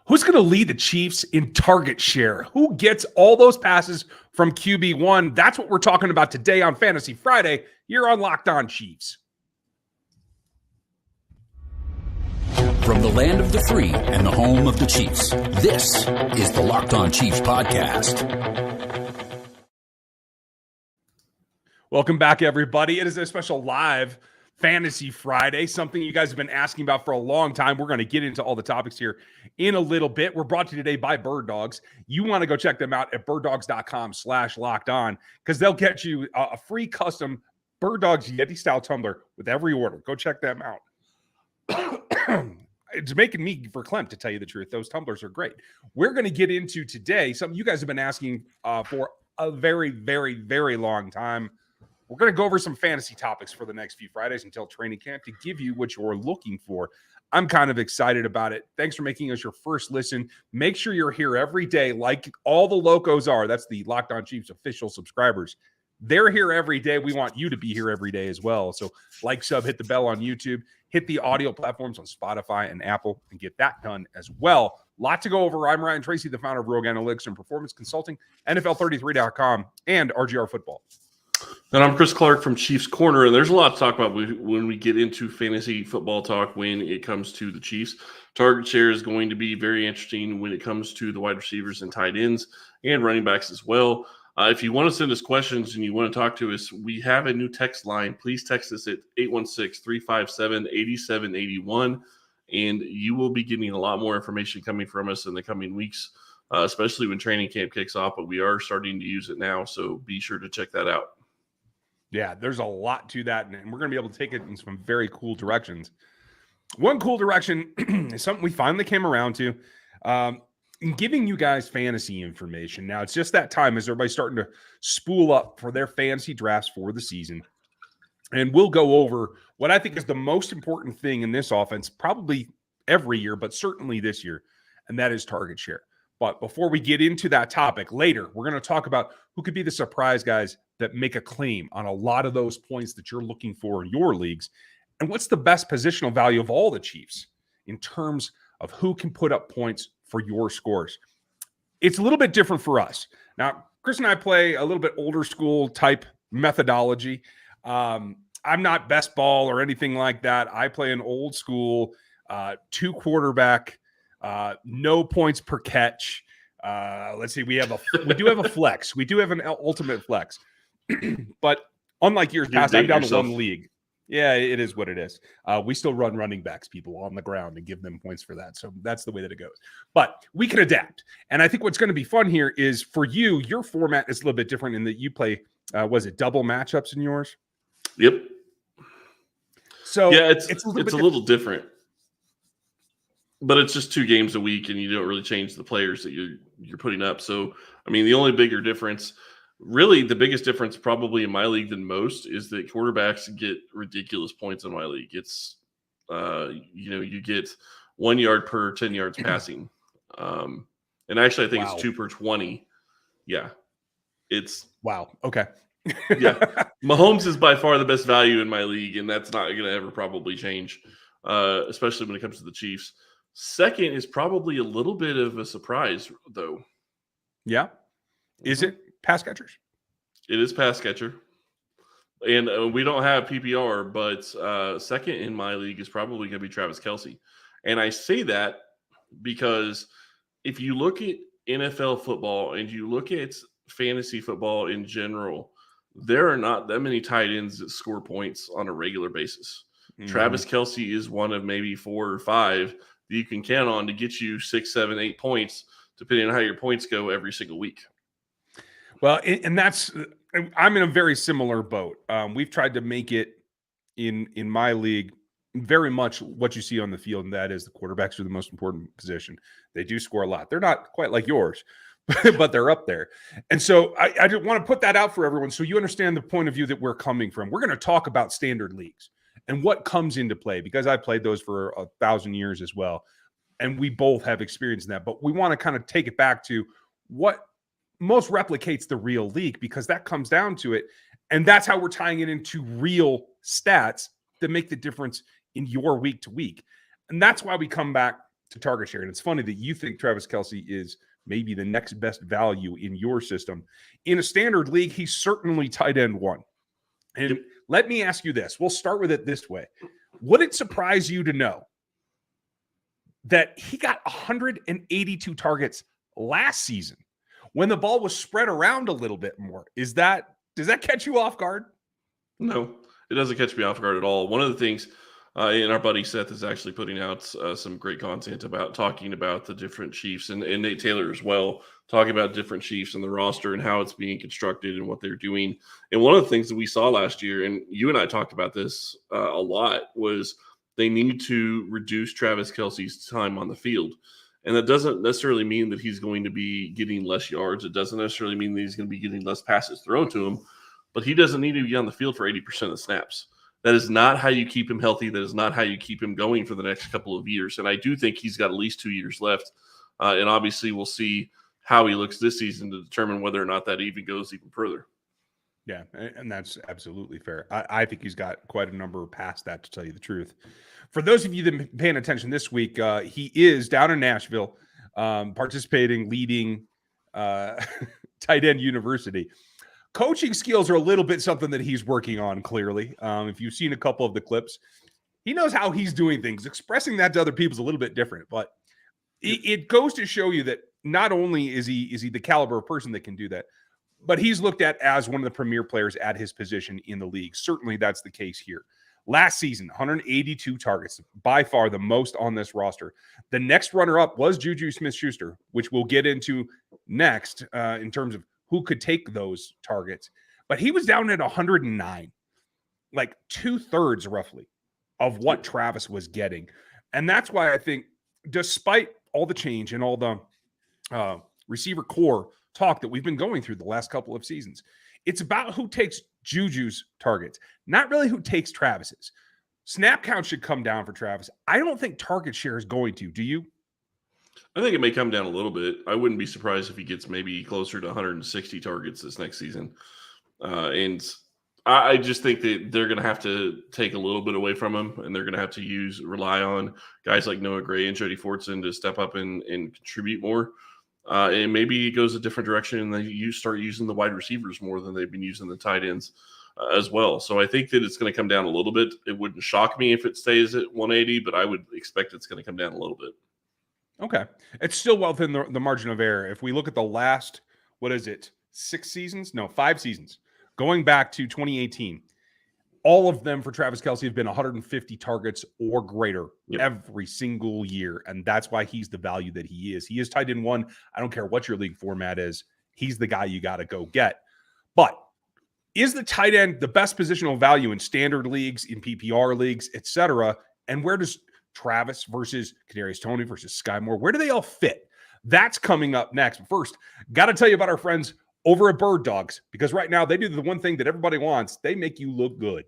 Who's going to lead the Chiefs in target share? Who gets all those passes from QB1? That's what we're talking about today on Fantasy Friday. You're on Locked On Chiefs. From the land of the free and the home of the Chiefs, this is the Locked On Chiefs podcast. Welcome back, everybody. It is a special live Fantasy Friday, something you guys have been asking about for a long time. We're going to get into all the topics here in a little bit. We're brought to you today by Birddogs. You want to go check them out at birddogs.com/lockedon because they'll get you a free custom Birddogs Yeti style tumbler with every order. Go check them out. It's making me verklempt, to tell you the truth. Those tumblers are great. We're going to get into today something you guys have been asking for a very, very, very long time. We're going to go over some fantasy topics for the next few Fridays until training camp to give you what you're looking for. I'm kind of excited about it. Thanks for making us your first listen. Make sure you're here every day like all the locos are. That's the Locked On Chiefs official subscribers. They're here every day. We want you to be here every day as well. So like, sub, hit the bell on YouTube, hit the audio platforms on Spotify and Apple, and get that done as well. Lot to go over. I'm Ryan Tracy, the founder of Rogue Analytics and Performance Consulting, NFL33.com, and RGR Football. And I'm Chris Clark from Chiefs Corner, and there's a lot to talk about when we get into fantasy football talk when it comes to the Chiefs. Target share is going to be very interesting when it comes to the wide receivers and tight ends and running backs as well. If you want to send us questions and you want to talk to us, we have a new text line. Please text us at 816-357-8781, and you will be getting a lot more information coming from us in the coming weeks, especially when training camp kicks off, but we are starting to use it now, so be sure to check that out. Yeah, there's a lot to that, and we're going to be able to take it in some very cool directions. One cool direction is something we finally came around to, in giving you guys fantasy information. Now, it's just that time as everybody's starting to spool up for their fantasy drafts for the season. And we'll go over what I think is the most important thing in this offense, probably every year, but certainly this year, and that is target share. But before we get into that topic later, we're going to talk about who could be the surprise guys that make a claim on a lot of those points that you're looking for in your leagues. And what's the best positional value of all the Chiefs in terms of who can put up points for your scores. It's a little bit different for us. Now, Chris and I play a little bit older school type methodology. I'm not best ball or anything like that. I play an old school, 2 quarterback, no points per catch. Let's see, we do have a flex. We do have an ultimate flex. But unlike years past, I'm down to one league. Yeah, it is what it is. We still run running backs, people, on the ground and give them points for that. So that's the way that it goes. But we can adapt. And I think what's going to be fun here is for you, your format is a little bit different in that you play, was it double matchups in yours? Yep. So yeah, it's a little different. But it's just 2 games a week, and you don't really change the players that you're putting up. So, I mean, the only bigger difference, really the biggest difference probably in my league than most, is that quarterbacks get ridiculous points in my league. It's, you get 1 yard per 10 yards passing. And actually I think it's 2 per 20. Yeah. It's wow. Okay. Yeah. Mahomes is by far the best value in my league, and that's not going to ever probably change, especially when it comes to the Chiefs. Second is probably a little bit of a surprise, though. Yeah. Is it pass catchers? It is pass catcher. And we don't have PPR, but second in my league is probably going to be Travis Kelce. And I say that because if you look at NFL football and you look at fantasy football in general, there are not that many tight ends that score points on a regular basis. Mm-hmm. Travis Kelce is one of maybe 4 or 5 that you can count on to get you 6, 7, 8 points, depending on how your points go every single week. Well, and I'm in a very similar boat. We've tried to make it in my league very much what you see on the field, and that is the quarterbacks are the most important position. They do score a lot. They're not quite like yours, but they're up there. And so I just want to put that out for everyone so you understand the point of view that we're coming from. We're going to talk about standard leagues and what comes into play, because I played those for 1,000 years as well. And we both have experience in that. But we want to kind of take it back to what most replicates the real league, because that comes down to it. And that's how we're tying it into real stats that make the difference in your week to week. And that's why we come back to target share. And it's funny that you think Travis Kelce is maybe the next best value in your system. In a standard league, he's certainly tight end one. And let me ask you this. We'll start with it this way. Would it surprise you to know that he got 182 targets last season when the ball was spread around a little bit more? Does that catch you off guard? No, it doesn't catch me off guard at all. One of the things, and our buddy Seth is actually putting out some great content about talking about the different Chiefs, and Nate Taylor as well, talking about different Chiefs and the roster and how it's being constructed and what they're doing. And one of the things that we saw last year, and you and I talked about this a lot, was they need to reduce Travis Kelce's time on the field. And that doesn't necessarily mean that he's going to be getting less yards. It doesn't necessarily mean that he's going to be getting less passes thrown to him, but he doesn't need to be on the field for 80% of the snaps. That is not how you keep him healthy. That is not how you keep him going for the next couple of years. And I do think he's got at least 2 years left. And obviously we'll see how he looks this season to determine whether or not that even goes even further. Yeah, and that's absolutely fair. I think he's got quite a number past that, to tell you the truth. For those of you that have been paying attention this week, he is down in Nashville participating, leading Tight End University. Coaching skills are a little bit something that he's working on, clearly. If you've seen a couple of the clips, he knows how he's doing things. Expressing that to other people is a little bit different, but it goes to show you that not only is he the caliber of person that can do that, but he's looked at as one of the premier players at his position in the league. Certainly that's the case here. Last season, 182 targets, by far the most on this roster. The next runner-up was Juju Smith-Schuster, which we'll get into next in terms of who could take those targets. But he was down at 109, like 2/3 roughly of what Travis was getting. And that's why I think, despite all the change and all the receiver core talk that we've been going through the last couple of seasons, it's about who takes Juju's targets, not really who takes Travis's. Snap count should come down for Travis. I don't think target share is going to. Do you? I think it may come down a little bit. I wouldn't be surprised if he gets maybe closer to 160 targets this next season. And I just think that they're going to have to take a little bit away from him, and they're going to have to rely on guys like Noah Gray and Jody Fortson to step up and contribute more. And maybe it goes a different direction, and you start using the wide receivers more than they've been using the tight ends as well. So I think that it's going to come down a little bit. It wouldn't shock me if it stays at 180, but I would expect it's going to come down a little bit. Okay. It's still well within the margin of error. If we look at the last, 5 seasons, going back to 2018, all of them for Travis Kelce have been 150 targets or greater every single year. And that's why he's the value that he is. He is tight end one. I don't care what your league format is. He's the guy you got to go get. But is the tight end the best positional value in standard leagues, in PPR leagues, et cetera? And where does Travis versus Kadarius Toney versus Sky Moore, where do they all fit? That's coming up next. But first, got to tell you about our friends over at Birddogs, because right now they do the one thing that everybody wants. They make you look good.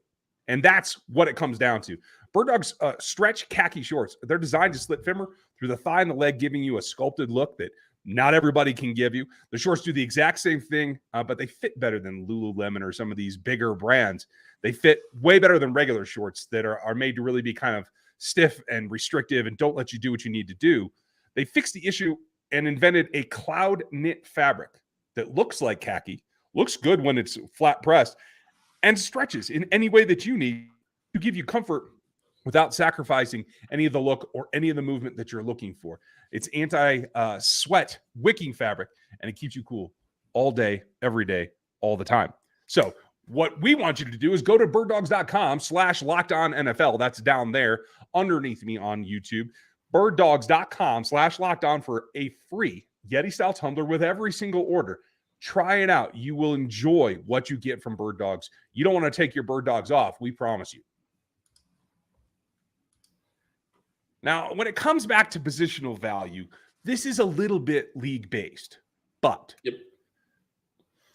And that's what it comes down to. Birddogs stretch khaki shorts. They're designed to slip firmer through the thigh and the leg, giving you a sculpted look that not everybody can give you. The shorts do the exact same thing, but they fit better than Lululemon or some of these bigger brands. They fit way better than regular shorts that are made to really be kind of stiff and restrictive and don't let you do what you need to do. They fixed the issue and invented a cloud knit fabric that looks like khaki, looks good when it's flat pressed, and stretches in any way that you need to give you comfort without sacrificing any of the look or any of the movement that you're looking for. It's anti-sweat wicking fabric, and it keeps you cool all day, every day, all the time. So what we want you to do is go to birddogs.com/LockedOnNFL. That's down there underneath me on YouTube. Birddogs.com/LockedOn for a free Yeti-style tumbler with every single order. Try it out. You will enjoy what you get from Bird Dogs. You don't want to take your Bird Dogs off. We promise you. Now, when it comes back to positional value, this is a little bit league-based, but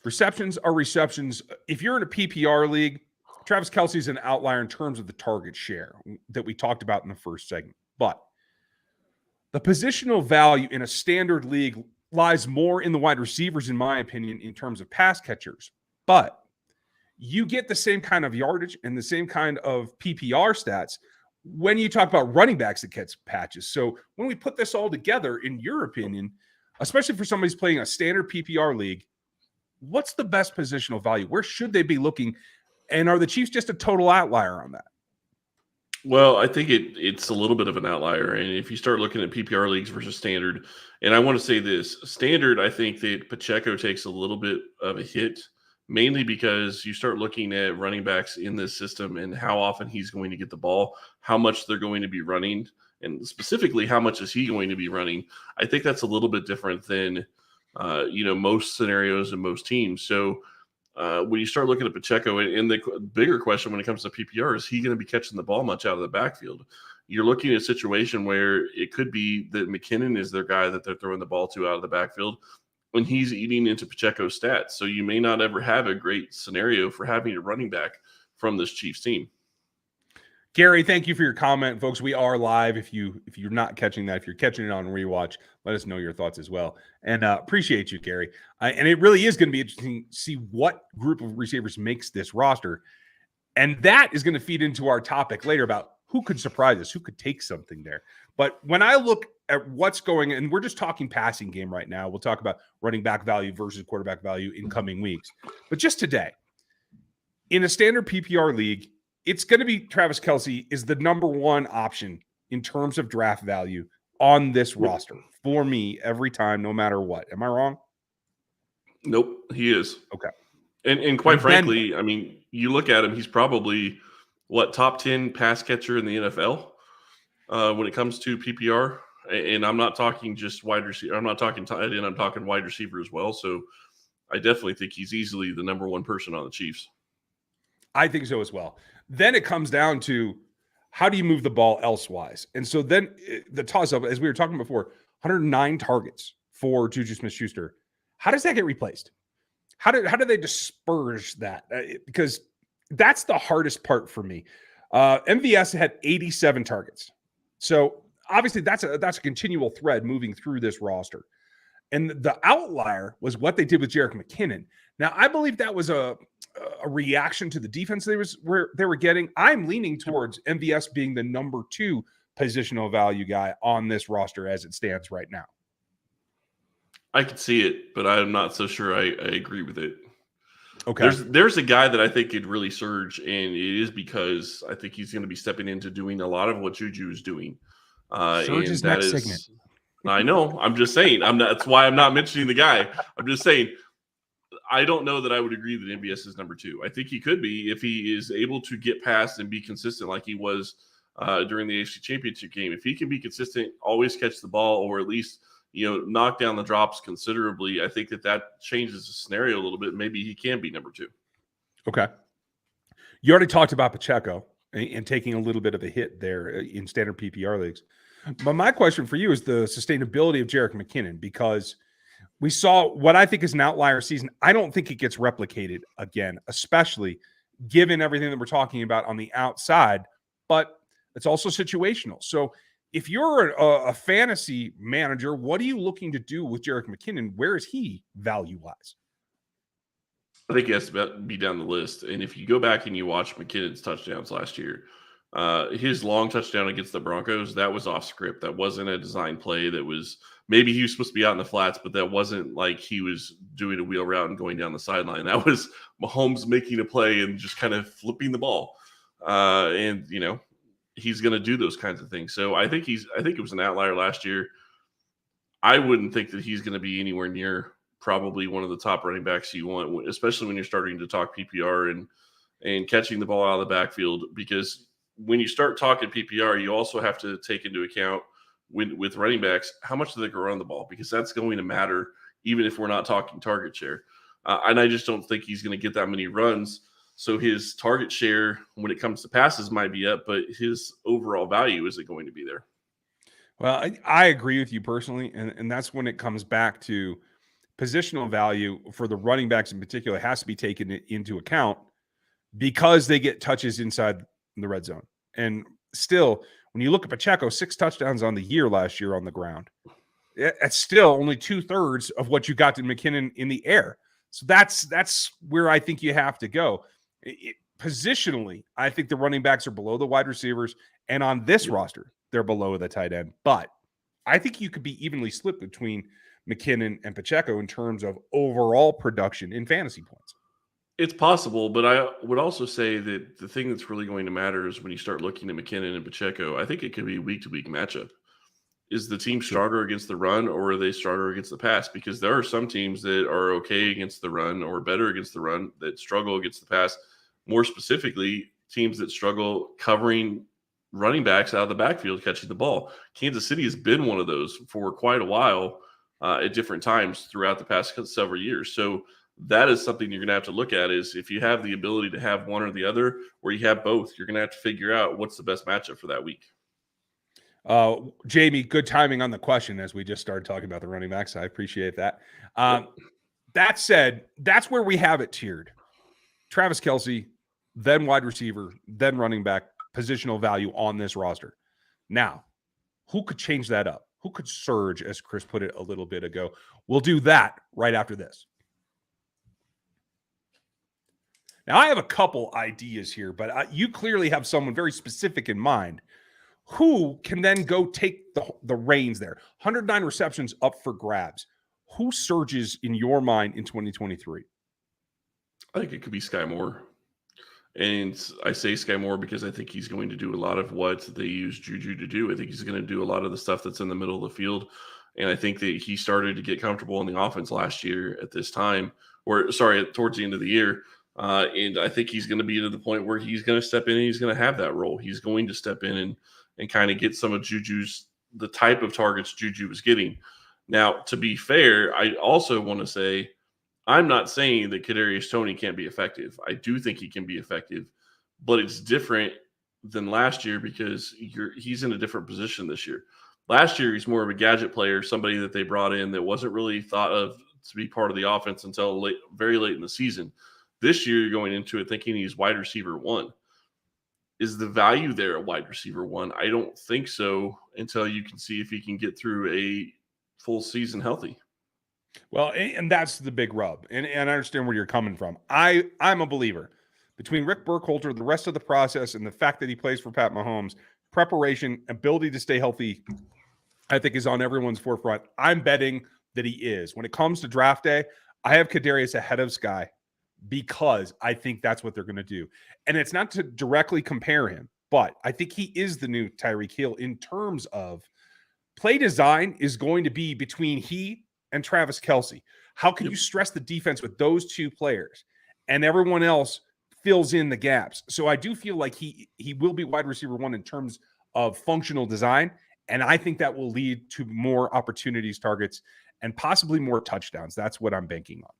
receptions are receptions. If you're in a PPR league, Travis Kelce is an outlier in terms of the target share that we talked about in the first segment. But the positional value in a standard league lies more in the wide receivers, in my opinion, in terms of pass catchers. But you get the same kind of yardage and the same kind of PPR stats when you talk about running backs that catch patches. So when we put this all together, in your opinion, especially for somebody who's playing a standard PPR league, what's the best positional value? Where should they be looking? And are the Chiefs just a total outlier on that? Well, I think it's a little bit of an outlier. And if you start looking at PPR leagues versus standard, and I want to say this, standard, I think that Pacheco takes a little bit of a hit, mainly because you start looking at running backs in this system and how often he's going to get the ball, how much they're going to be running, and specifically how much is he going to be running. I think that's a little bit different than most scenarios and most teams. So when you start looking at Pacheco, and the bigger question when it comes to PPR, is he going to be catching the ball much out of the backfield? You're looking at a situation where it could be that McKinnon is their guy that they're throwing the ball to out of the backfield, when he's eating into Pacheco's stats. So you may not ever have a great scenario for having a running back from this Chiefs team. Gary, thank you for your comment. Folks, we are live. If you're not catching that, if you're catching it on rewatch, let us know your thoughts as well. And appreciate you, Gary. And it really is going to be interesting to see what group of receivers makes this roster. And that is going to feed into our topic later about who could surprise us, who could take something there. But when I look at what's going, and we're just talking passing game right now, we'll talk about running back value versus quarterback value in coming weeks. But just today, in a standard PPR league, it's going to be Travis Kelce is the number one option in terms of draft value on this roster for me every time, no matter what. Am I wrong? Nope, he is. Okay. And quite frankly, I mean, you look at him, he's probably top 10 pass catcher in the NFL when it comes to PPR. And I'm not talking just wide receiver. I'm not talking tight end. I'm talking wide receiver as well. So I definitely think he's easily the number one person on the Chiefs. I think so as well. Then it comes down to how do you move the ball elsewise? And so then the toss-up, as we were talking before, 109 targets for Juju Smith-Schuster. How does that get replaced? How do they disperse that? Because that's the hardest part for me. MVS had 87 targets. So obviously that's a continual thread moving through this roster. And the outlier was what they did with Jerick McKinnon. Now, I believe that was a reaction to the defense they were getting. I'm leaning towards MVS being the number 2 positional value guy on this roster as it stands right now. I could see it, but I'm not so sure I agree with it. Okay. There's a guy that I think could really surge, and it is because I think he's going to be stepping into doing a lot of what Juju is doing. Surge's next segment. I know. I'm just saying. That's why I'm not mentioning the guy. I'm just saying. I don't know that I would agree that MVS is number 2. I think he could be if he is able to get past and be consistent like he was during the AFC Championship game. If he can be consistent, always catch the ball, or at least knock down the drops considerably, I think that changes the scenario a little bit. Maybe he can be number 2. Okay. You already talked about Pacheco and taking a little bit of a hit there in standard PPR leagues. But my question for you is the sustainability of Jerick McKinnon, because we saw what I think is an outlier season. I don't think it gets replicated again, especially given everything that we're talking about on the outside, but it's also situational. So if you're a fantasy manager, what are you looking to do with Jerick McKinnon? Where is he value-wise? I think he has to be down the list. And if you go back and you watch McKinnon's touchdowns last year, his long touchdown against the Broncos, that was off script. That wasn't a design play. That was maybe he was supposed to be out in the flats, but that wasn't like he was doing a wheel route and going down the sideline. That was Mahomes making a play and just kind of flipping the ball. And he's going to do those kinds of things. So I think it was an outlier last year. I wouldn't think that he's going to be anywhere near probably one of the top running backs you want, especially when you're starting to talk PPR and catching the ball out of the backfield, because when you start talking PPR, you also have to take into account with running backs, how much do they can run the ball, because that's going to matter even if we're not talking target share. And I just don't think he's going to get that many runs. So his target share when it comes to passes might be up, but his overall value isn't going to be there. Well, I agree with you personally, and that's when it comes back to positional value for the running backs in particular has to be taken into account because they get touches inside the red zone. And still, when you look at Pacheco, 6 touchdowns on the year last year on the ground, that's still only 2/3 of what you got to McKinnon in the air. So that's where I think you have to go. positionally, I think the running backs are below the wide receivers, and on this roster, they're below the tight end. But I think you could be evenly split between McKinnon and Pacheco in terms of overall production in fantasy points. It's possible, but I would also say that the thing that's really going to matter is when you start looking at McKinnon and Pacheco, I think it could be a week-to-week matchup. Is the team starter against the run, or are they starter against the pass? Because there are some teams that are okay against the run or better against the run that struggle against the pass. More specifically, teams that struggle covering running backs out of the backfield catching the ball. Kansas City has been one of those for quite a while at different times throughout the past several years. So that is something you're going to have to look at, is if you have the ability to have one or the other, or you have both, you're going to have to figure out what's the best matchup for that week. Jamie, good timing on the question as we just started talking about the running backs. I appreciate that. That said, that's where we have it tiered. Travis Kelce, then wide receiver, then running back, positional value on this roster. Now, who could change that up? Who could surge, as Chris put it a little bit ago? We'll do that right after this. Now, I have a couple ideas here, but you clearly have someone very specific in mind who can then go take the reins there. 109 receptions up for grabs. Who surges in your mind in 2023? I think it could be Sky Moore. And I say Sky Moore because I think he's going to do a lot of what they use Juju to do. I think he's going to do a lot of the stuff that's in the middle of the field. And I think that he started to get comfortable in the offense last year at this time, towards the end of the year. And I think he's going to be to the point where he's going to step in and he's going to have that role. He's going to step in and kind of get some of the type of targets Juju was getting. Now, to be fair, I also want to say, I'm not saying that Kadarius Toney can't be effective. I do think he can be effective, but it's different than last year because he's in a different position this year. Last year, he's more of a gadget player, somebody that they brought in that wasn't really thought of to be part of the offense until very late in the season. This year, you're going into it thinking he's wide receiver one. Is the value there at wide receiver one? I don't think so until you can see if he can get through a full season healthy. Well, and that's the big rub. And I understand where you're coming from. I'm a believer. Between Rick Burkholder, the rest of the process, and the fact that he plays for Pat Mahomes, preparation, ability to stay healthy, I think is on everyone's forefront. I'm betting that he is. When it comes to draft day, I have Kadarius ahead of Sky because I think that's what they're going to do. And it's not to directly compare him, but I think he is the new Tyreek Hill in terms of play design is going to be between he and Travis Kelce. How can you stress the defense with those two players and everyone else fills in the gaps? So I do feel like he will be wide receiver one in terms of functional design. And I think that will lead to more opportunities, targets, and possibly more touchdowns. That's what I'm banking on.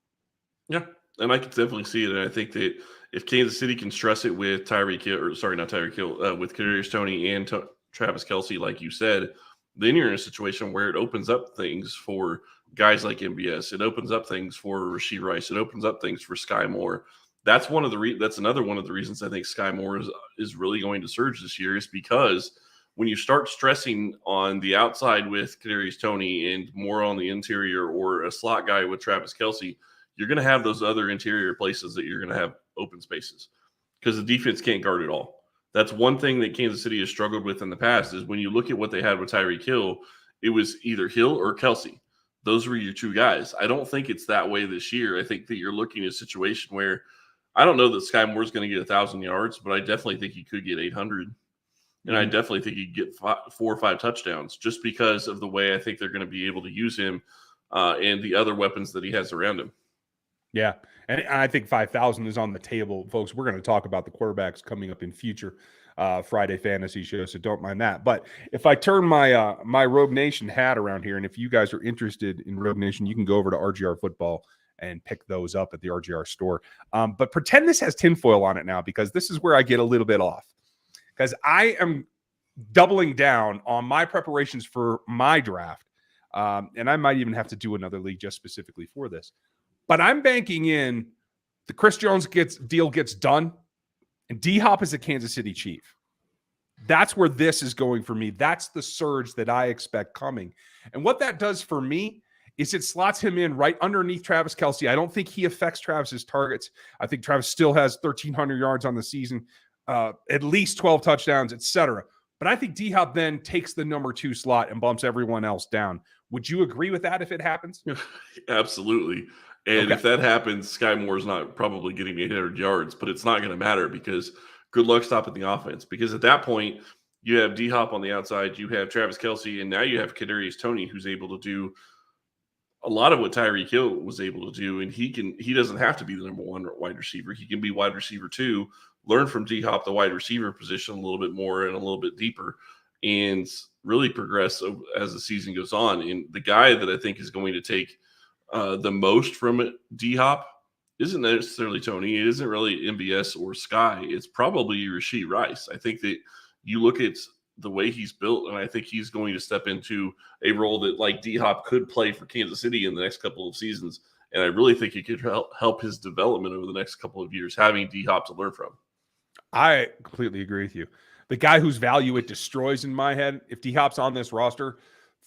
Yeah. And I can definitely see it. And I think that if Kansas City can stress it with with Kadarius Toney and Travis Kelce, like you said, then you're in a situation where it opens up things for guys like MBS. It opens up things for Rashee Rice. It opens up things for Sky Moore. That's that's another one of the reasons I think Sky Moore is really going to surge this year, is because when you start stressing on the outside with Kadarius Toney and more on the interior or a slot guy with Travis Kelce, you're going to have those other interior places that you're going to have open spaces because the defense can't guard it all. That's one thing that Kansas City has struggled with in the past is when you look at what they had with Tyreek Hill, it was either Hill or Kelce. Those were your two guys. I don't think it's that way this year. I think that you're looking at a situation where I don't know that Sky Moore is going to get 1,000 yards, but I definitely think he could get 800. And I definitely think he'd get 4 or 5 touchdowns just because of the way I think they're going to be able to use him and the other weapons that he has around him. Yeah, and I think 5,000 is on the table, folks. We're going to talk about the quarterbacks coming up in future Friday fantasy shows, so don't mind that. But if I turn my my Rogue Nation hat around here, and if you guys are interested in Rogue Nation, you can go over to RGR Football and pick those up at the RGR store. But pretend this has tinfoil on it now, because this is where I get a little bit off. Because I am doubling down on my preparations for my draft, and I might even have to do another league just specifically for this. But I'm banking in the Chris Jones deal gets done, and DHop is a Kansas City Chief. That's where this is going for me. That's the surge that I expect coming. And what that does for me is it slots him in right underneath Travis Kelce. I don't think he affects Travis's targets. I think Travis still has 1,300 yards on the season, at least 12 touchdowns, etc. But I think DHop then takes the number 2 slot and bumps everyone else down. Would you agree with that if it happens? Absolutely. And if that happens, Sky Moore's not probably getting 800 yards, but it's not going to matter because good luck stopping the offense. Because at that point, you have DHop on the outside, you have Travis Kelce, and now you have Kadarius Toney, who's able to do a lot of what Tyreek Hill was able to do. And he doesn't have to be the number 1 wide receiver. He can be wide receiver 2, learn from DHop the wide receiver position a little bit more and a little bit deeper, and really progress as the season goes on. And the guy that I think is going to take the most from it, DHop, isn't necessarily Toney. It isn't really MVS or Sky. It's probably Rashee Rice. I think that you look at the way he's built, and I think he's going to step into a role that, like DHop, could play for Kansas City in the next couple of seasons. And I really think it could help his development over the next couple of years, having DHop to learn from. I completely agree with you. The guy whose value it destroys in my head, if DHop's on this roster,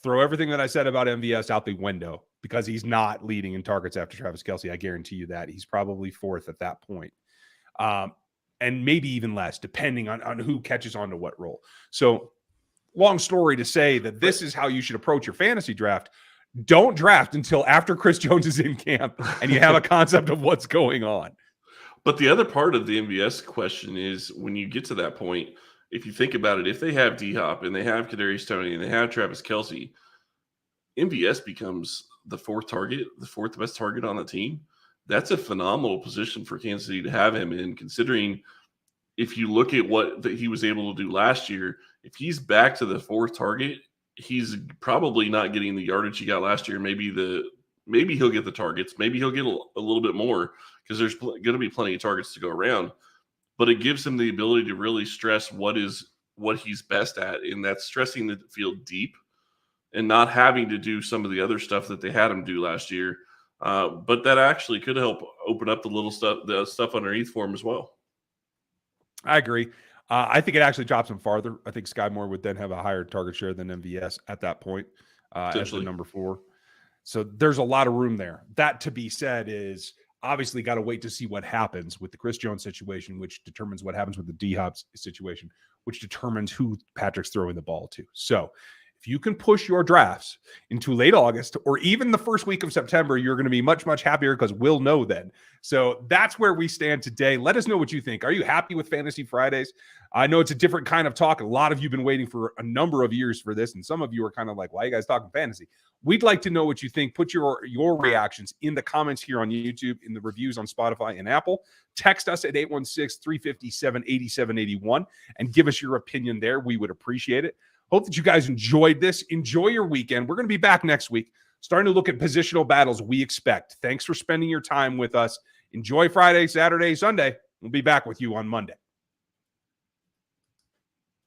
throw everything that I said about MVS out the window because he's not leading in targets after Travis Kelce. I guarantee you that. He's probably 4th at that point. And maybe even less, depending on who catches on to what role. So long story to say that this is how you should approach your fantasy draft. Don't draft until after Chris Jones is in camp and you have a concept of what's going on. But the other part of the MVS question is when you get to that point, if you think about it, if they have DHop and they have Kadarius Toney and they have Travis Kelce, MVS becomes the 4th target, the 4th best target on the team. That's a phenomenal position for Kansas City to have him in, considering if you look at what that he was able to do last year, if he's back to the 4th target, he's probably not getting the yardage he got last year. Maybe he'll get the targets. Maybe he'll get a little bit more because there's going to be plenty of targets to go around. But it gives him the ability to really stress what he's best at, and that's stressing the field deep and not having to do some of the other stuff that they had him do last year. But that actually could help open up the stuff underneath for him as well. I agree. I think it actually drops him farther. I think Sky Moore would then have a higher target share than MVS at that point as the number 4. So there's a lot of room there. That to be said is obviously got to wait to see what happens with the Chris Jones situation, which determines what happens with the DHop situation, which determines who Patrick's throwing the ball to. So if you can push your drafts into late August or even the first week of September, you're going to be much, much happier because we'll know then. So that's where we stand today. Let us know what you think. Are you happy with Fantasy Fridays? I know it's a different kind of talk. A lot of you have been waiting for a number of years for this, and some of you are kind of like, why are you guys talking fantasy? We'd like to know what you think. Put your reactions in the comments here on YouTube, in the reviews on Spotify and Apple. Text us at 816-357-8781 and give us your opinion there. We would appreciate it. Hope that you guys enjoyed this. Enjoy your weekend. We're going to be back next week, starting to look at positional battles we expect. Thanks for spending your time with us. Enjoy Friday, Saturday, Sunday. We'll be back with you on Monday.